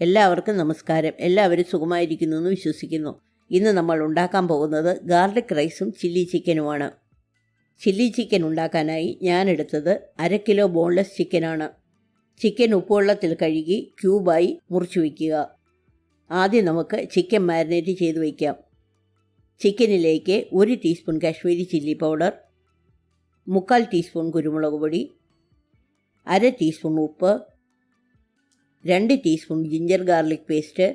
എല്ലാവർക്കും നമസ്കാരം. എല്ലാവരും സുഖമായിരിക്കുന്നു എന്ന് വിശ്വസിക്കുന്നു. ഇന്ന് നമ്മൾ ഉണ്ടാക്കാൻ പോകുന്നത് ഗാർലിക് റൈസും ചില്ലി ചിക്കനുമാണ്. ചില്ലി ചിക്കൻ ഉണ്ടാക്കാനായി ഞാൻ എടുത്തത് 1/2 കിലോ ബോൺലെസ് ചിക്കനാണ്. ചിക്കൻ ഉപ്പുവെള്ളത്തിൽ കഴുകി ക്യൂബായി മുറിച്ച് വയ്ക്കുക. ആദ്യം നമുക്ക് ചിക്കൻ മാരിനേറ്റ് ചെയ്ത് വയ്ക്കാം. ചിക്കനിലേക്ക് 1 teaspoon Kashmiri chilli powder, 1/4 teaspoon കുരുമുളക് പൊടി, 1/2 ടീസ്പൂൺ ഉപ്പ്, 2 teaspoon ginger garlic paste,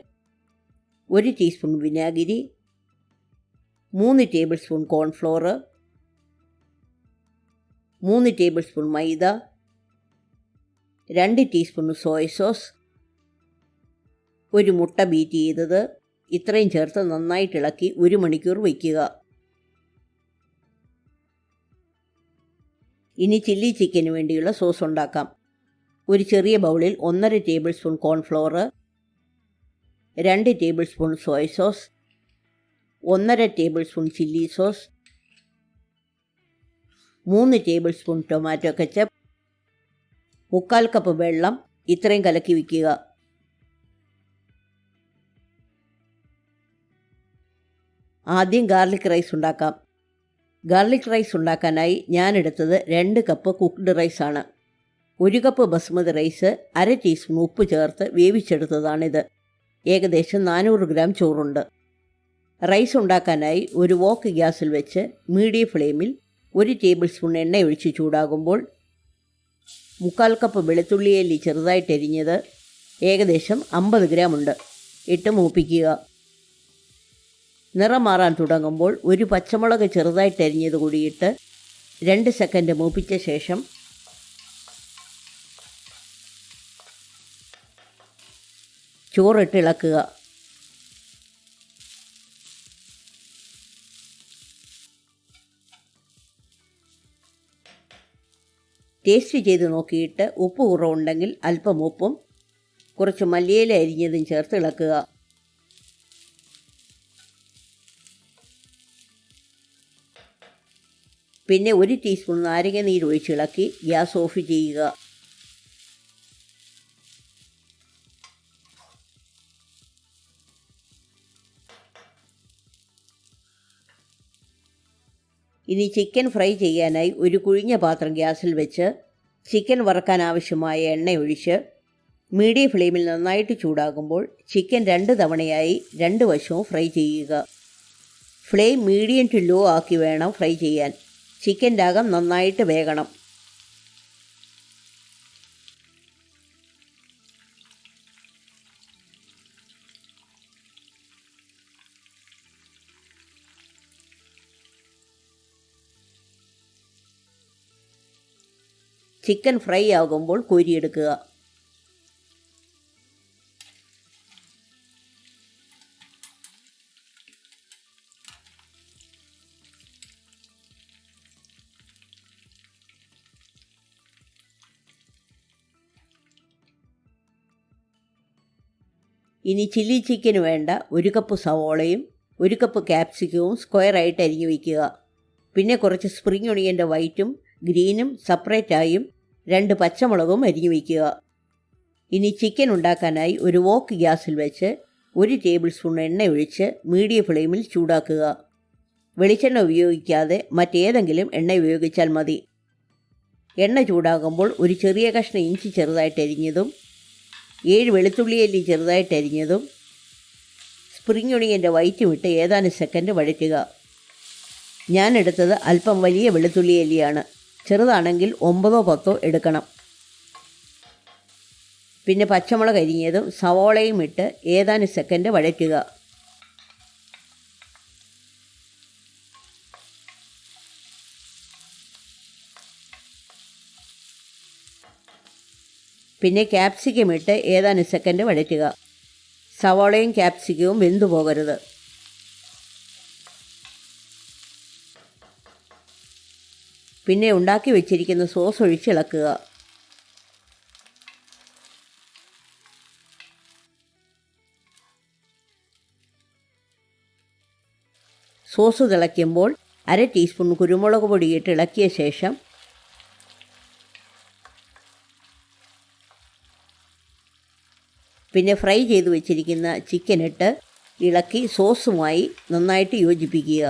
1 teaspoon വിനാഗിരി, 3 tablespoon cornflour, 3 tablespoon maida, 2 teaspoon soya sauce, 1 മുട്ട ബീറ്റ് ചെയ്തത്. ഇത്രയും ചേർത്ത് നന്നായിട്ട് ഇളക്കി 1 മണിക്കൂർ വയ്ക്കുക. ഇനി ചില്ലി ചിക്കന് വേണ്ടിയുള്ള സോസ് ഉണ്ടാക്കാം. ഒരു ചെറിയ ബൗളിൽ 1/2 table spoon cornflour, 2 table spoon soya sauce, 1/2 table spoon chilli sauce, 3 table spoon tomato ketchup, 1/4 cup വെള്ളം ഇത്രയും കലക്കി വയ്ക്കുക. ആദ്യം ഗാർലിക് റൈസ് ഉണ്ടാക്കാം. ഗാർലിക് റൈസ് ഉണ്ടാക്കാനായി ഞാൻ എടുത്തത് 2 കപ്പ് കുക്ക്ഡ് റൈസാണ്. 1 കപ്പ് ബസ്മതി റൈസ് 1/2 ടീസ്പൂൺ ഉപ്പ് ചേർത്ത് വേവിച്ചെടുത്തതാണിത്. ഏകദേശം 400 ഗ്രാം ചോറുണ്ട്. റൈസ് ഉണ്ടാക്കാനായി ഒരു വോക്ക് ഗ്യാസിൽ വെച്ച് മീഡിയം ഫ്ലെയിമിൽ 1 ടേബിൾ സ്പൂൺ എണ്ണ ഒഴിച്ച് ചൂടാകുമ്പോൾ 1/4 കപ്പ് വെളുത്തുള്ളി അല്ലി ചെറുതായിട്ട് അരിഞ്ഞത് ഏകദേശം 50 ഗ്രാം ഉണ്ട് ഇട്ട് മൂപ്പിക്കുക. നിറം മാറാൻ തുടങ്ങുമ്പോൾ 1 പച്ചമുളക് ചെറുതായിട്ട് അരിഞ്ഞത് കൂടിയിട്ട് 2 സെക്കൻഡ് മൂപ്പിച്ച ശേഷം ചോറിട്ട് ഇളക്കുക. ടേസ്റ്റ് ചെയ്ത് നോക്കിയിട്ട് ഉപ്പ് കുറവുണ്ടെങ്കിൽ അല്പം ഉപ്പും കുറച്ച് മല്ലിയില അരിഞ്ഞതും ചേർത്ത് ഇളക്കുക. പിന്നെ 1 ടീസ്പൂൺ നാരങ്ങ നീര് ഒഴിച്ചിളക്കി ഗ്യാസ് ഓഫ് ചെയ്യുക. ഇനി ചിക്കൻ ഫ്രൈ ചെയ്യാനായി ഒരു കുഴിഞ്ഞ പാത്രം ഗ്യാസിൽ വെച്ച് ചിക്കൻ വറക്കാൻ ആവശ്യമായ എണ്ണ ഒഴിച്ച് മീഡിയം ഫ്ലെയിമിൽ നന്നായിട്ട് ചൂടാകുമ്പോൾ ചിക്കൻ 2 തവണയായി 2 വശവും ഫ്രൈ ചെയ്യുക. ഫ്ലെയിം മീഡിയം ടു ലോ ആക്കി വേണം ഫ്രൈ ചെയ്യാൻ. ചിക്കൻ്റെ അകം നന്നായിട്ട് വേകണം. ചിക്കൻ ഫ്രൈ ആകുമ്പോൾ കോരിയെടുക്കുക. ഇനി ചില്ലി ചിക്കന് വേണ്ട 1 കപ്പ് സവോളയും 1 കപ്പ് ക്യാപ്സിക്കവും സ്ക്വയറായിട്ട് അരിഞ്ഞു വയ്ക്കുക. പിന്നെ കുറച്ച് സ്പ്രിംഗ് ഒണിയൻ്റെ വൈറ്റും ഗ്രീനും സെപ്പറേറ്റായും 2 പച്ചമുളകും അരിഞ്ഞു വയ്ക്കുക. ഇനി ചിക്കൻ ഉണ്ടാക്കാനായി ഒരു വോക്ക് ഗ്യാസിൽ വെച്ച് 1 ടേബിൾ സ്പൂൺ എണ്ണ ഒഴിച്ച് മീഡിയം ഫ്ലെയിമിൽ ചൂടാക്കുക. വെളിച്ചെണ്ണ ഉപയോഗിക്കാതെ മറ്റേതെങ്കിലും എണ്ണ ഉപയോഗിച്ചാൽ മതി. എണ്ണ ചൂടാകുമ്പോൾ ഒരു ചെറിയ കഷ്ണം ഇഞ്ചി ചെറുതായിട്ട് അരിഞ്ഞതും 7 വെളുത്തുള്ളി അല്ലി ചെറുതായിട്ട് അരിഞ്ഞതും സ്പ്രിംഗ് ഒണിയൻ്റെ വൈറ്റും ഇട്ട് ഏതാനും സെക്കൻഡ് വഴറ്റുക. ഞാൻ എടുത്തത് അല്പം വലിയ വെളുത്തുള്ളി അല്ലിയാണ്. ചെറുതാണെങ്കിൽ 9 10 എടുക്കണം. പിന്നെ പച്ചമുളക് അരിഞ്ഞതും സവോളയും ഇട്ട് ഏതാനും സെക്കൻഡ് വഴറ്റുക. പിന്നെ ക്യാപ്സിക്കം ഇട്ട് ഏതാനും സെക്കൻഡ് വഴറ്റുക. സവോളയും ക്യാപ്സിക്കവും വെന്തു പോകരുത്. പിന്നെ ഉണ്ടാക്കി വെച്ചിരിക്കുന്ന സോസ് ഒഴിച്ചിളക്കുക. സോസ് തിളയ്ക്കുമ്പോൾ 1/2 ടീസ്പൂൺ കുരുമുളക് പൊടിയിട്ട് ഇളക്കിയ ശേഷം പിന്നെ ഫ്രൈ ചെയ്ത് വെച്ചിരിക്കുന്ന ചിക്കൻ ഇട്ട് ഇളക്കി സോസുമായി നന്നായിട്ട് യോജിപ്പിക്കുക.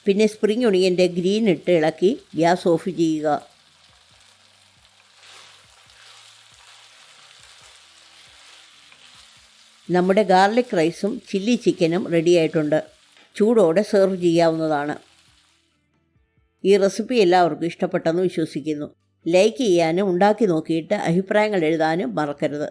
പിന്നെ സ്പ്രിംഗ് ഒണിയൻ്റെ ഗ്രീൻ ഇട്ട് ഇളക്കി ഗ്യാസ് ഓഫ് ചെയ്യുക. നമ്മുടെ ഗാർലിക് റൈസും ചില്ലി ചിക്കനും റെഡിയായിട്ടുണ്ട്. ചൂടോടെ സെർവ് ചെയ്യാവുന്നതാണ്. ഈ റെസിപ്പി എല്ലാവർക്കും ഇഷ്ടപ്പെട്ടെന്ന് വിശ്വസിക്കുന്നു. ലൈക്ക് ചെയ്യാനും ഉണ്ടാക്കി നോക്കിയിട്ട് അഭിപ്രായങ്ങൾ എഴുതാനും മറക്കരുത്.